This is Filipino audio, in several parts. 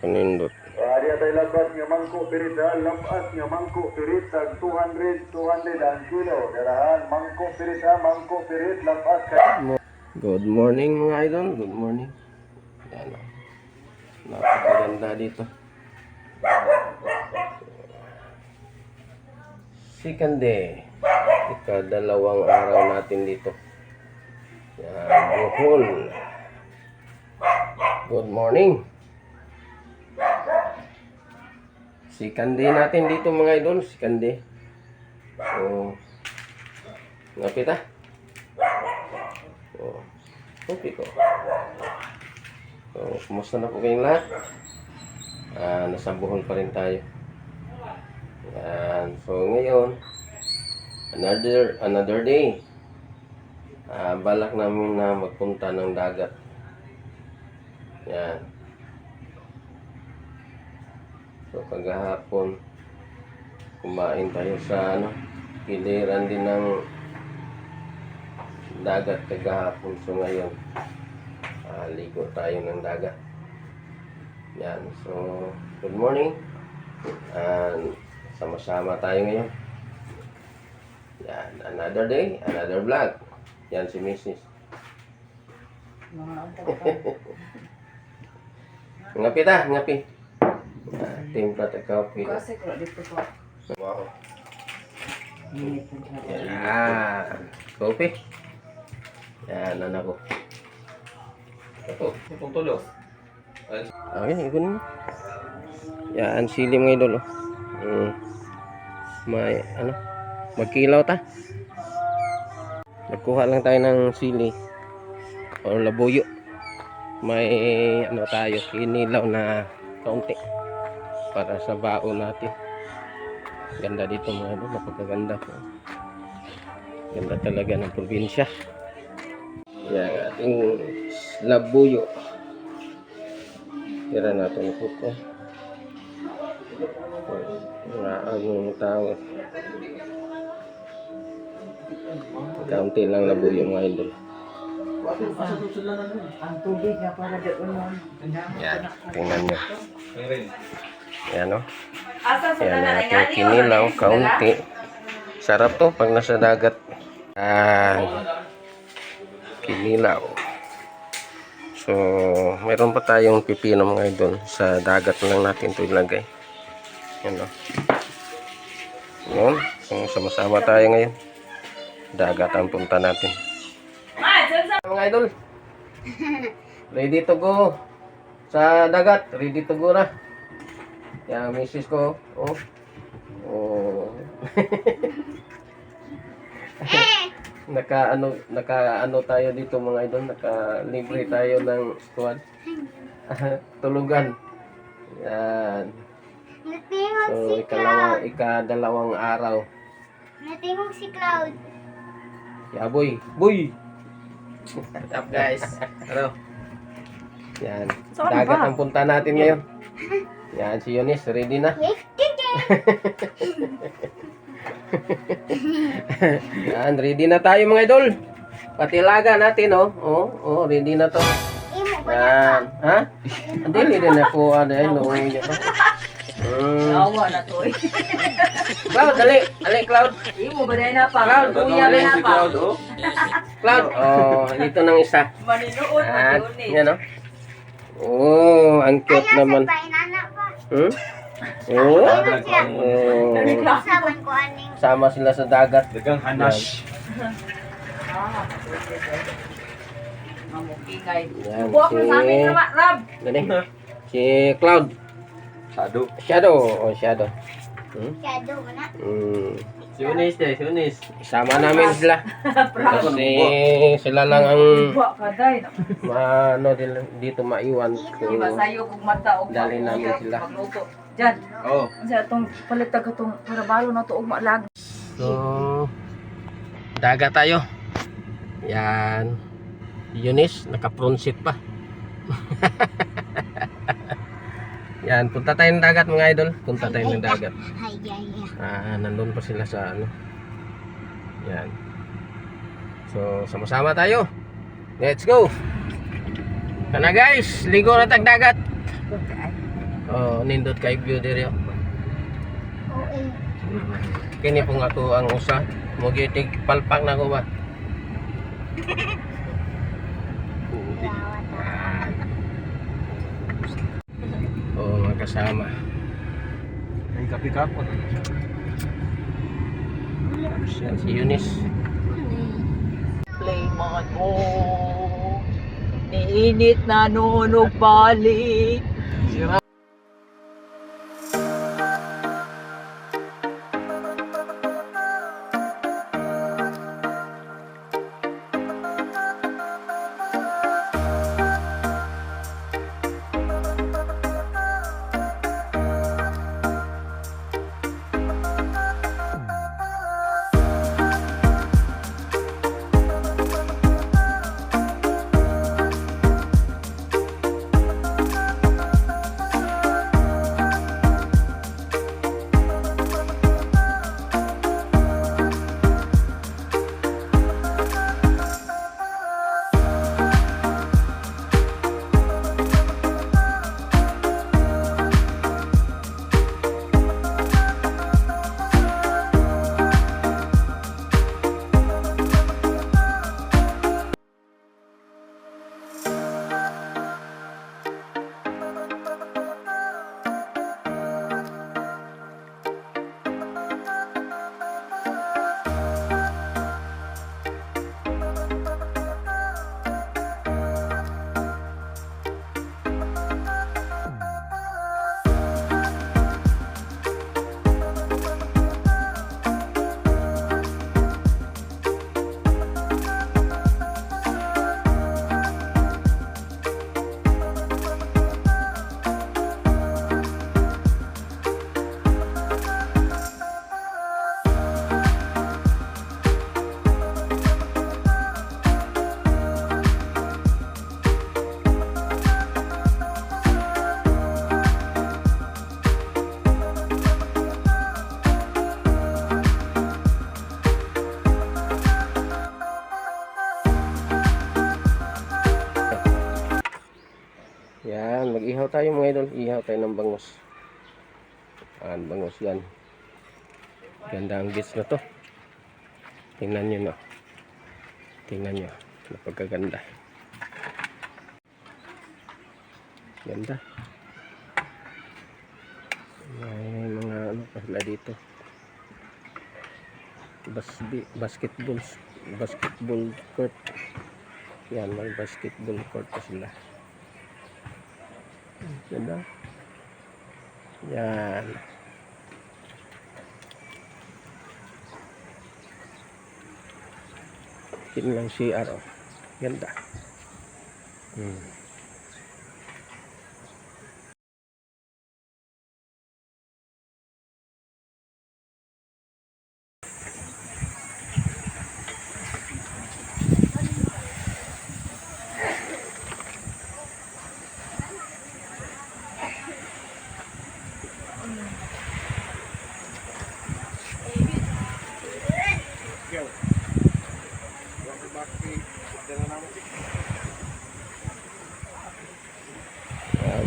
Kanindot. Ari tayo lakas nga mangko pirit ha, lapas nga mangko pirit tag 200 ang kilo. Darahan mangko pirit ha, mangko pirit lapas ka. Good morning mga idol, good morning. Yan o. Napakaganda dito. Second day. Ikadalawang araw natin dito. Yan, Bohol. Good morning. Second day natin dito mga idol, second day. So, ngapit ah. Oh, okay ko. So, kumusta na po kayong lahat? Nasa Bohol pa rin tayo. Yan. So, ngayon, another day. Balak namin na magpunta ng dagat. Yan. So, kagahapon, kumain tayo sa kiliran din ng dagat kagahapon. So, ngayon, ligo tayo ng dagat. Yan. So, good morning. And sama-sama tayo ngayon. Yan. Another day, another vlog. Yan si Mrs. Ngapi ta, ngapi. Timpla ta coffee. Kasi ko dito po. Wow. Yan. Coffee. Yan, anak ko. Itong tulo. Okay, ikon mo. Yan, sili mga idol. May, magkilaw ta. Nagkuha lang tayo ng sili. O labuyo. May, tayo, kinilaw na kaunti. Para sa baon natin. Ganda dito mga idol, napakaganda. Ganda talaga ng probinsya. Yan, ating labuyo. Tira natin ito ko. Ang tawag. Kaunti lang labuyo mga idol. Ang tubig na para doon nun. Yan, tingnan nyo. Yan o. Asa sa Yan tanan natin kinilaw, kaunti. Sarap to pag nasa dagat. Kinilaw. So, mayroon pa tayong pipino mga idol. Sa dagat lang natin ito ilagay. Yan o. Yun. So, sama-sama tayo ngayon. Dagat ang punta natin. Mga idol. Ready to go. Sa dagat. Ready to go na. Yan, misis ko. Oh. Naka tayo dito mga idol, naka-libre tayo ng squad. Tulugan. Yan. So, ikadalawang araw. Natingog si Cloud. Ya boy. Boy. What's up guys? Hello. Yan. Dagat ang punta natin ngayon. Yan, si Eunice, ready na? Yan, ready na tayo mga idol. Patilaga natin, oh. Oh, ready na to. Yan. Ha? Hindi, ready na po. Awa na to eh. Cloud, dali. Dali, Cloud. Imo ba na pa? Cloud, Kuya ba na pa? Cloud. Oh, dito ng isa. Maninuot Yan. pa yun eh. Yan, oh. Oh, ang cute naman. Hmm? Oh. Saman ko aning. Sama sila sa dagat. Dagang hanash. Mamukingay. Yan, Buwak mo sa amin na Rab. Dali. Si Cloud. Shadow. Shadow. Shadow mo na. Si Unis. Isama namin sila. Kasi sila lang ang Buwak ka day. dito maiwan. Di ba sayo kung mata o Dali namin sila. magluto. Diyan. Oh. Kasi itong palitag itong parabalo na ito lag. So, dagat tayo. Yan. Eunice, naka-front seat pa. Yan, punta tayo ng dagat mga idol. Punta tayo ng dagat. Nandun pa sila sa Yan. So, sama-sama tayo. Let's go. Kana guys, ligo na tag dagat. Oh, nindot kay view diri. Oo. Kini po nga ko ang usa. Mo gitig palpak na ko ba. Oh, magkasama. Ang kapi-kapot. Yan si Eunice. Play man mo. Niinit na nunog balik. Yan, mag-ihaw tayo mga idol. Ihaw tayo ng bangus. Yan, bangus yan. Ganda ang gits na to. Tingnan nyo no. Tingnan nyo. Napagkaganda. Ganda. May mga ano pa sila dito. Basketball court. Yan, may basketball court pa sila. Ganda. Yan. Yun lang CR. Oh. Ganda.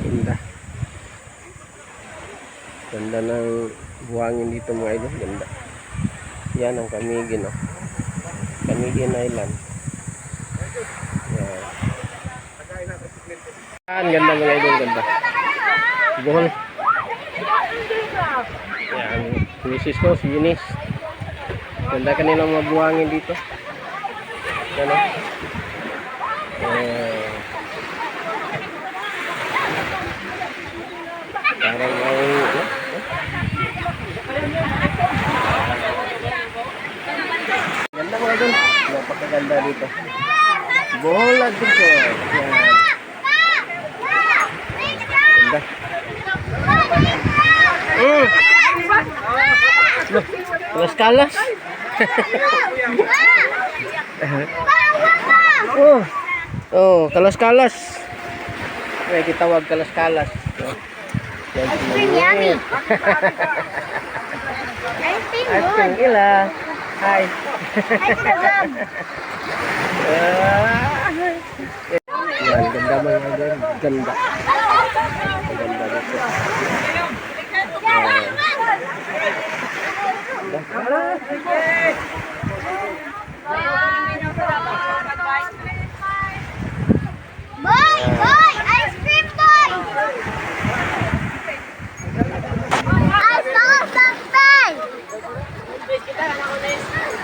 Ganda. Ganda ng buhangin dito mga idol. Ganda. Yan ang Camiguin. Oh. Camiguin Island. Yan. Yan. Ganda mga idol. Ganda. Bohol. Yan. Misis ko, si Eunice. Ganda kanilang mga buhangin dito. Yan o. Parang may ganda mga idol. Napakaganda dito. Bohol Adventure. Yan. Ganda. Las Kalas. Oh, kalas-kalas. May kitawag kalas-kalas. Ice cream yummy. Ice cream Ice good. cream ila. Hi. Ice cream love. Yan, ganda mga idol. Ganda. Boy! Boy! Ice cream boy! I saw something!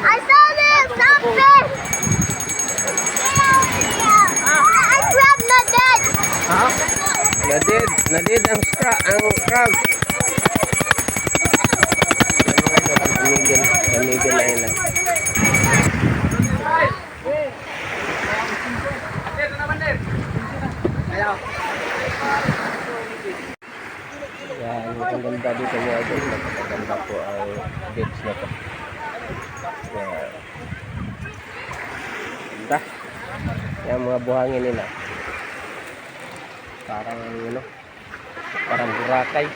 I saw something! I grabbed the dead! Ha? Nadid ang crab. Namigil Island. Yan, ang ganda dito mga idol. Napakaganda po ang beach na to. Yan. Ganda. Yan mga buhangin nila. Parang parang Boracay.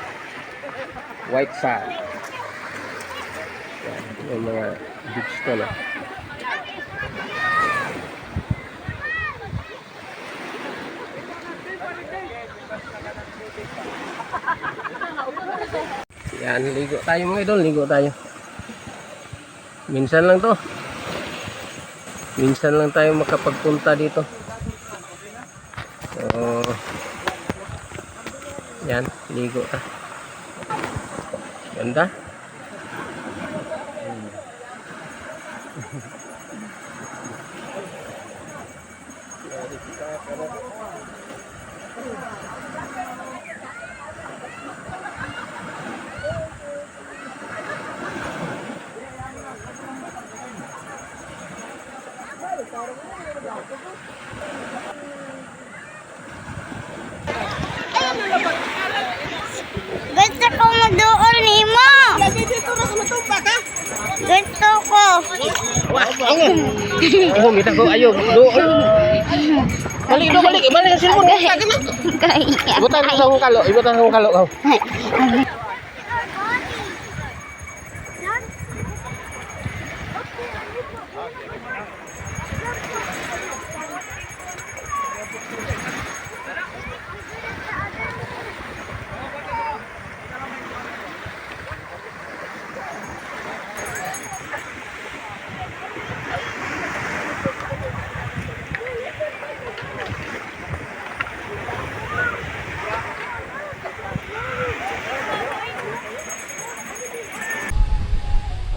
White sand. Yan, yung mga beach to, no? Yan, ligo tayo mga idol, ligo tayo. Minsan lang to. Minsan lang tayo makapagpunta dito. So, yan, ligo ta. Ganda. Gusto ko magdoon ni mo! Gusto ko! Oh, kita ko ayo. Balik ang cellphone. Kaya. Ibutan ko sa akong kalo, kau.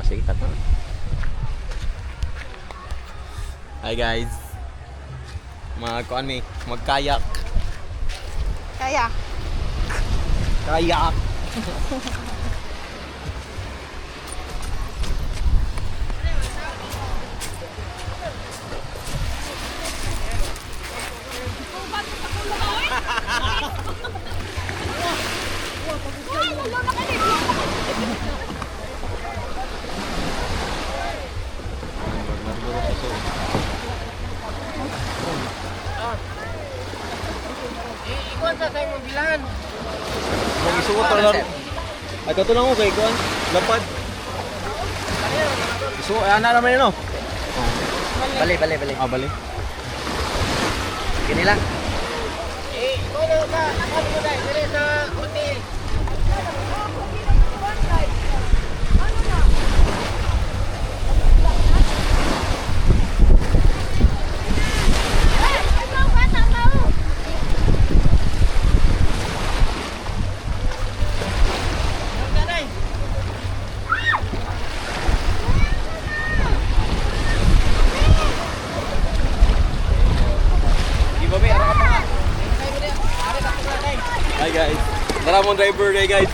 Sige, tato. Hi guys. Magkuan mi, magkayak. Kaya. Kayak. Ikuan sa tayo mobilan. Kung isuot lang. Ay kato lang ko kay kuan. Lapad. So, ana naman yun, no? Bali. Ah, bali. Kini lang. Ikaw na ba? Ano mo dai? Dire sa hotel. Hi guys. Naramon driver day guys.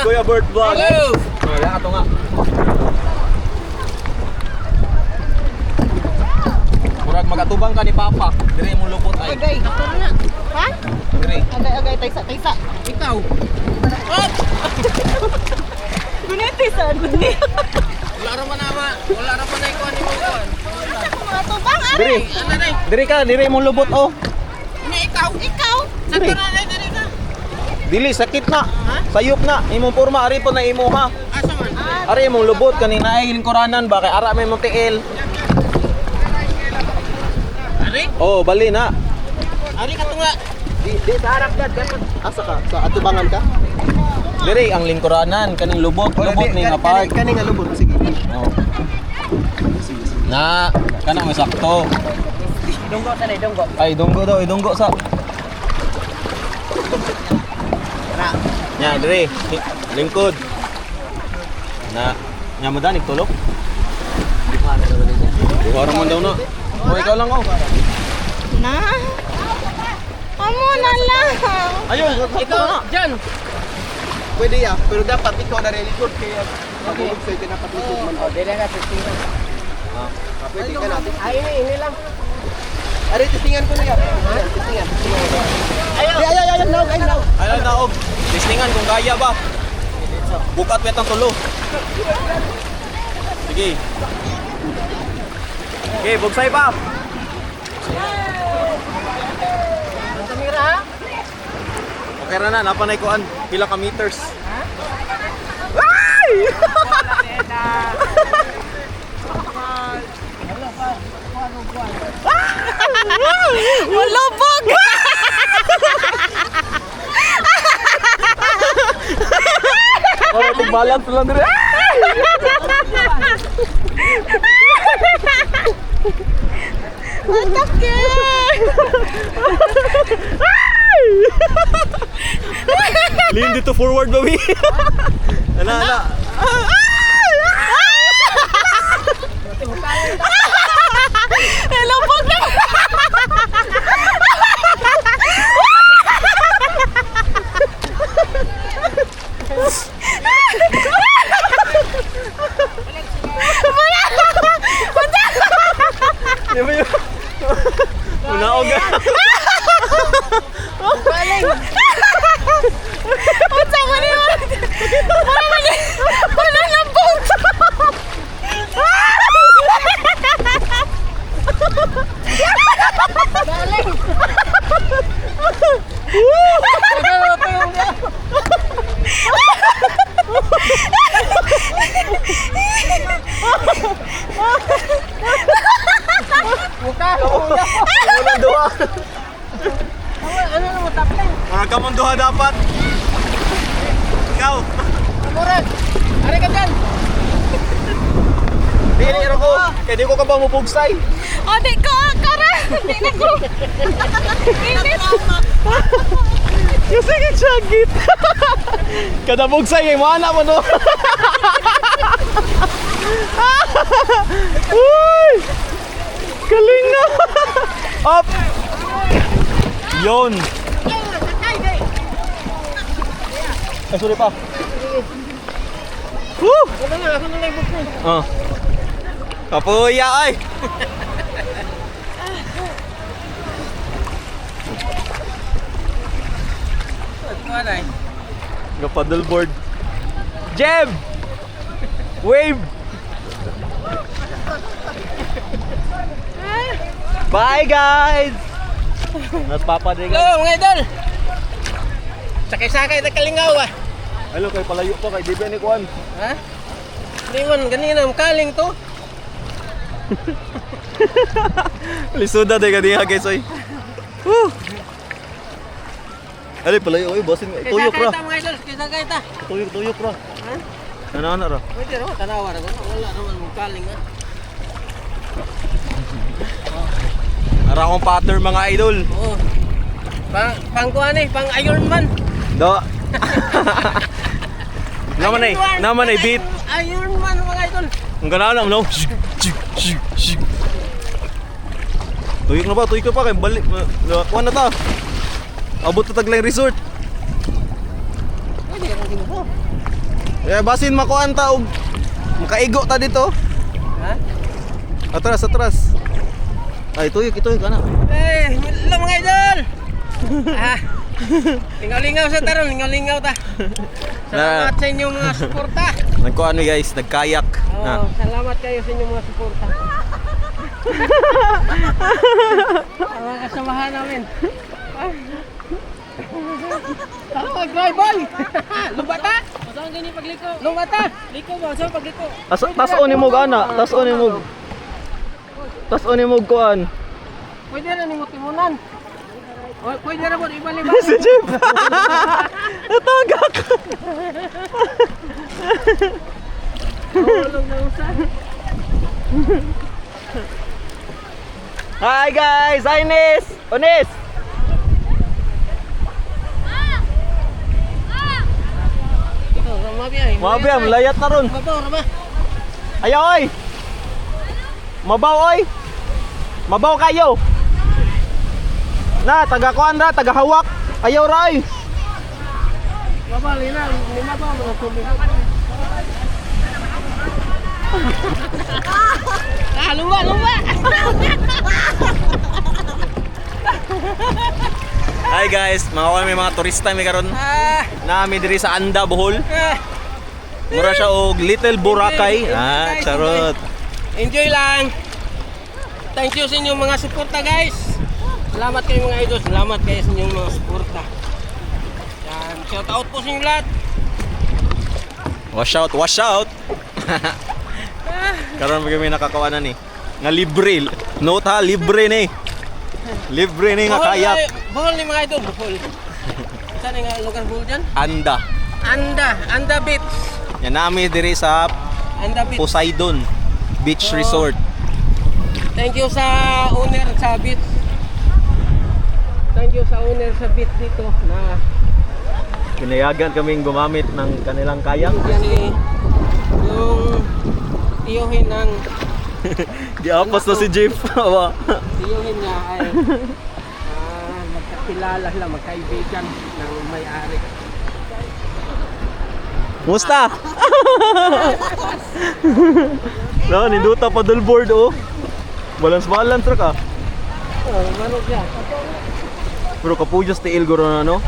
Kuya Bert Vlog. Hello. Oh, yan ato nga. Murag magatubang ka ni Papa. Dire mo lupot ay. Agay, ako na. Ha? Dire. Agay, taysa. Ikaw. Guniti saan? Guniti. Wala ra man ikuan ni mo kuan. Ako mga tubang, ah. Dire. Dire ka, dire mo lubot oh. Ikaw. Dire. Dili sakit na. Sayop na. Imong porma ari po na imo ha. Asa man? Ari imong lubot kanina ay lingkuranan ba kay ara may mong tiil. Ari? Oh, bali na. Ari ka tunga. Di sa harap dad. Asa ka? Sa atubangan ka? Diri ang lingkuranan kaning lubot ni nga part. Kani nga lubot, sige. Oh. Na kana may sakto. Dunggo sa dunggo. Ay dunggo daw, dunggo sa. Nya diri, lingkod. Na nya mo danig tulok. Di ba man daw na. O ikaw lang oh. Na? Amo na lang. Ayun, ikaw na. Diyan. Pwede ya, pero dapat ikaw na relikod kaya pagulog sa'yo dapat likod man. Oh, dili ka titingan. Pwede ka natin. Ay, ini lang. Ari, titingan ko na yan. Titingan. Ay, now. Ayun na og. Listingan kung kaya ba. Bukat wet ang tulo. Sige. Okay, bugsay pa. Ang tumira ha? Okay na, napanay ko an pila ka meters. Malubog! Oh, tig-balance lang dire. Atake! Lean dito forward, baby. Ana. Malubog na! Di ba yun? Unaog. Unsa man ni? Wala na boat. Wala duha. Ano na mo taplan? Para ka mong duha dapat. Ikaw. Murag. Ari ka diyan. Dili ra ko. Kaya di ko ka ba mupugsay. O di ko kara. Di na ko. Init. Yung sige sagit. Kada bugsay kay mo ana mo no. Uy! Galing na. Up. Yon. Ay, sorry pa. Woo! Ano na, ako na lang bukod. Oh. Kapuya ay. Ano ay? Paddleboard. Jeb! Wave! Bye guys! Nagpapadre Hello, mga idol. Sakay-sakay na kalingaw ah. Hello kay palayo pa kay Dibe ni Kuan. Ha? Hindi man, ganina ang kaling to. Lisuda day ka diha guys oy. Woo! Ali palayo oy bosin tuyok ra. Sakay ta mga idol, sakay ta. Tuyok ra. Ha? Ana ra. Pwede ro, tanawa ra ko. Wala naman mong kaling ah. Ara akong pattern mga idol. Oo. Pang kuan eh, pang Iron Man. Do. Naman ay beat. Iron Man mga idol. Ang ganahan lang no. Tuyok na ba? Tuyok ka pa kay balik. Kuan na ta. Abot ta taglang resort. Pwede ro din po. Eh basin makuan ta og makaigo ta dito. Ha? Atras. Ay tuyok ana. Eh, hello mga idol. Ah. Lingaw-lingaw sa taron, lingaw-lingaw ta. Salamat sa inyong mga suporta. Nagkuan ni guys, nagkayak. Oh, salamat kayo sa inyong mga suporta. Ang mga kasamahan namin. Tawag, drive boy! Lumbata! Masaan ganyan pagliko? Lumbata! Liko ba? Saan pagliko? Tas-on ni mo ana, tas-on ni mo kuan. Pwede na ni mo timunan. Oh, pwede na po, ibalik. Si Jeep! Natagak! Hulog na usan. Hi guys! Hi Nis! Onis! Ito, ramabiyay. Mabiyam, layat na ron. Mabaw, rama. Ayaw oy! Mabaw oy! Mabaw kayo! Na, taga-kuan ra, taga-hawak. Ayaw ra oy! Mabaw, lina. Mabaw, mga tubig. Lumba, lumba. Hi guys, mga turista mi karon. Nami diri sa Anda, Bohol. Mura siya og Little Boracay. Charot. Enjoy lang. Thank you sa inyong mga suporta guys. Salamat kayo mga idol. Salamat kayo sa inyong mga suporta. Yan, shout out po sa inyo lahat. Wash out, wash out. Karon kami nakakawanan ni. Nga libre. Note ha, libre ni. Libre ni nga kayak. Bohol ni mga idol. Bohol. Saan nga lugar bohol dyan? Anda. Anda Beach. Yan nami diri sa Anda Beach. Poseidon Beach Resort. Thank you sa owner sa beach. Thank you sa owner sa beach dito na Pinayagan kaming gumamit ng kanilang kayak. kasi yung tiyuhin ng Giapas na si Jeep. tiyuhin niya ay magkakilala sila, magkaibigan ng may-ari. Musta? No, ninduta paddleboard oh. Balance ra ka. Oh, manog siya. Pero kapuyos tiil guro na no.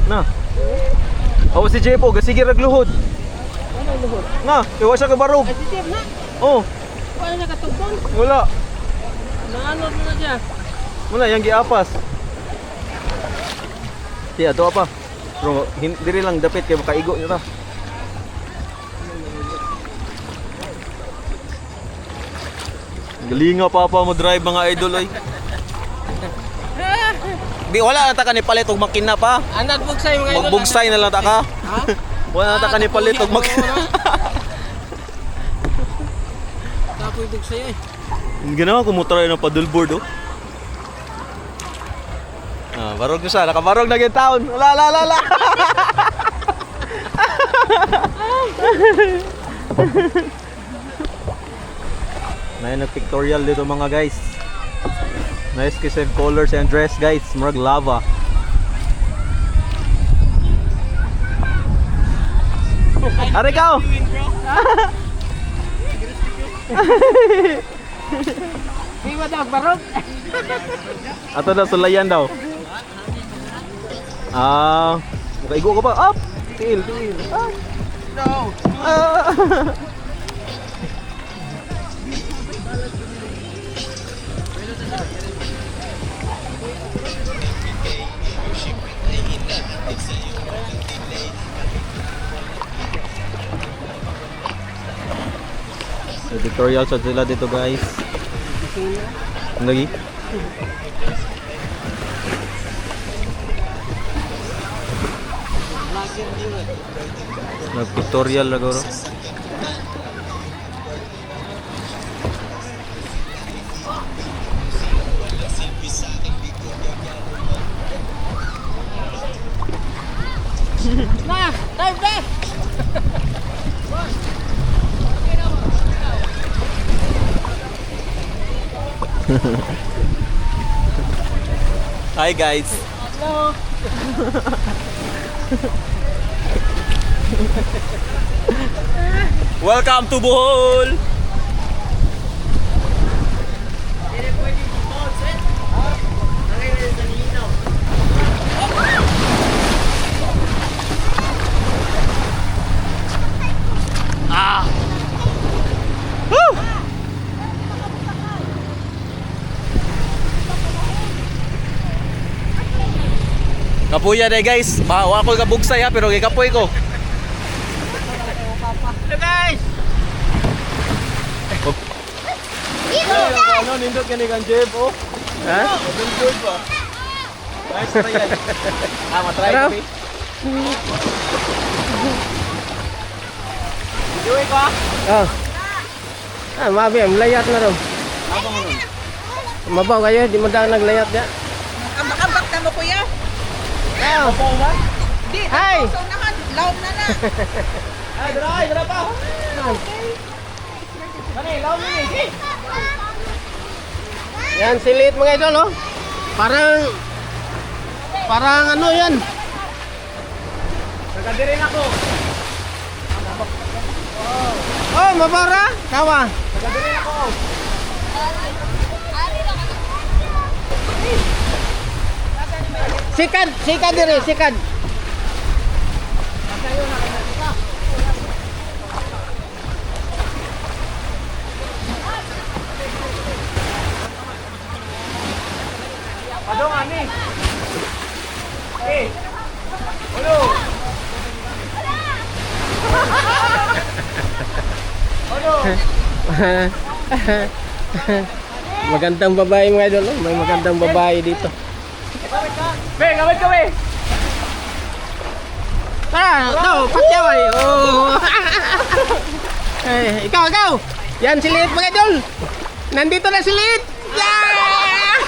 Na. Aw si Jeep oh, sige ragluhod. Ano luhod? Na, iwa siya ka barog. Ay, si Jeff na. Oh, Wala na katugtong. wala. Naano na siya. Wala yang giapas. Tiya to apa? Pero diri lang dapit kay makaigo niya ta. Galinga pa mo drive mga idol oy. Di wala na ta ni palit og makina pa. Anad bugsay mga idol. Magbugsay na lang ta ka. Ha? Wala na ta ni palit og makina. Tapoy bugsay eh. Ginawa ko mo try ng paddleboard oh. Barog na siya, nakabarog na yung taon. La. May nag-pictorial dito mga guys. Nice kasi colors and dress guys, murag lava. Ari ka oh. Di ba daw barog? Ato na sulayan daw. Makaigo ka pa. Up! Tiil. Up! No. Tutorial sa sila dito guys. Lagi. Nag-tutorial lang guro. Na, dive na. Hi guys. Hello. Welcome to Bohol. Kapuya day guys. Bawa ko kabugsay ha pero gikapoy ko. Hello guys. Ano nindot ka ni kan Jeff oh? Ha? Nindot ba? Nice try yan. Matry Ano? ko, eh. Iuwi ko, ah. Oh. Mabi, layat na raw. Mabaw kayo, di mo dang naglayat ya. Ambak-ambak na mo kuya. Oh. Di, Hi. so naman, laom na na. Ay, dala pa. Mani, law mo ni. Yan, silit mga idol, oh. Parang ano yan. Nagadirin ako. Oh, mabara. Kawa. Nagadirin ako. Sikad dire, sikad. Padong, ani. Eh. Ulo. Ulo. Magandang babae mga idol, oh. May magandang babae dito. Be, gawin ka, be. Tara, ito, patyaway. Oh. Ikaw. Yan si Liit mga idol. Nandito na si Liit. Yeah!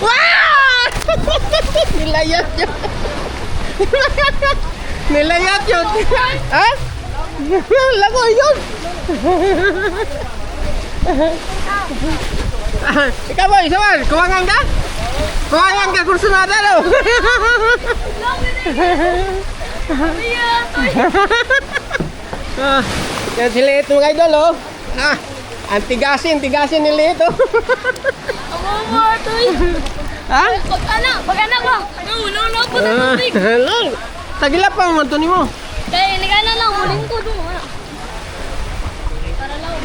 Wow! Nilayat yun. Nilayat yun. Ha? Lago yun. Ikaw boy, sabar, kuwangan ka? Kuwangan ka kursunada daw. Yan si Liit mga idol, oh. Ang tigasin ni Liit, oh. Ha? Pagkana ko. No po na tubig. Lol, tagila pa man to nimo. Kaya nagana lang, huling ko doon. Para lang.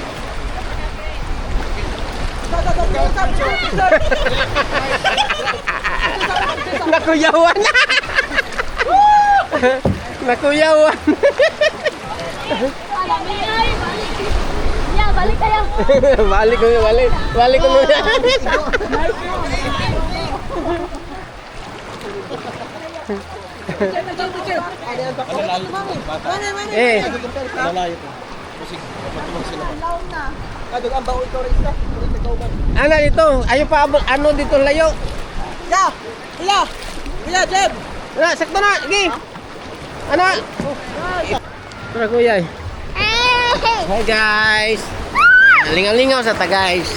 Nakuyawan. Nakuyawan. Ya, balik kayo. Balik ko. Eh, Lalayo to. Kasi matulog sila. Kadug ang bawo ito rin sa. ano dito? Ayo pa ano dito layo? Ya! Kuya, Jeb! Na, sakto na, gi. Ano? Tara kuya. Hi guys. Lingaw-lingaw sa ta guys.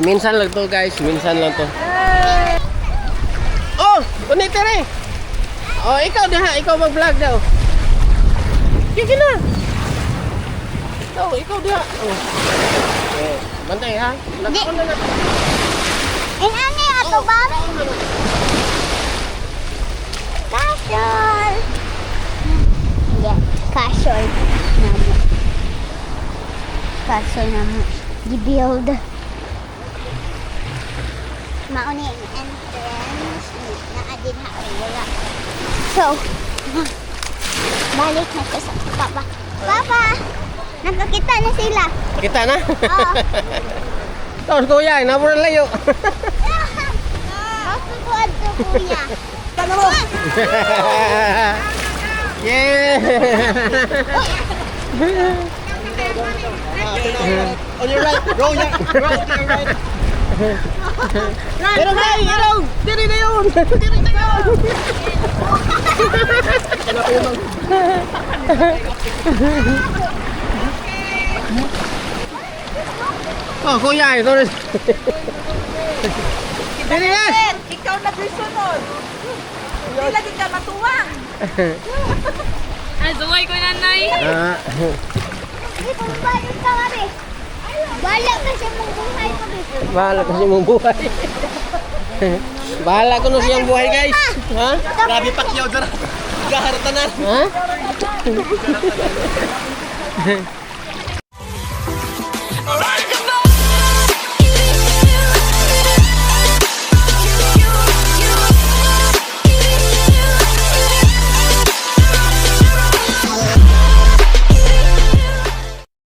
Minsan lang to guys, minsan lang to. Oh, kunit tere. Oh, ikaw mag-vlog daw. Sige na. Oh, ikaw diha. Oh. Eh, bantay ha. Nagkon na na. Ano ato ba? Casual. Yeah, casual. Casual naman. Gibuild. Mauni ang entrance. Naadin ha. Wala. So, balik na siya sa papa. Papa! Nakakita na sila. Kita na. Oo. Tapos kuya, nabura layo. Masukuad ko, kuya. Yeah. On your right, roll to your right. Irong! Diri na yun! Oh, kuya, ito rin. Diri na! Ikaw na sunod. Hindi lagi ka matuwang. Azuway ko nanay. Hindi po bayad ka kami. Bala kasi mong buhay kami. Bahala kasi mong buhay. Bahala ko na siyang buhay, guys. Ha? Grabe pakyaw dara. Gaharta na. Ha?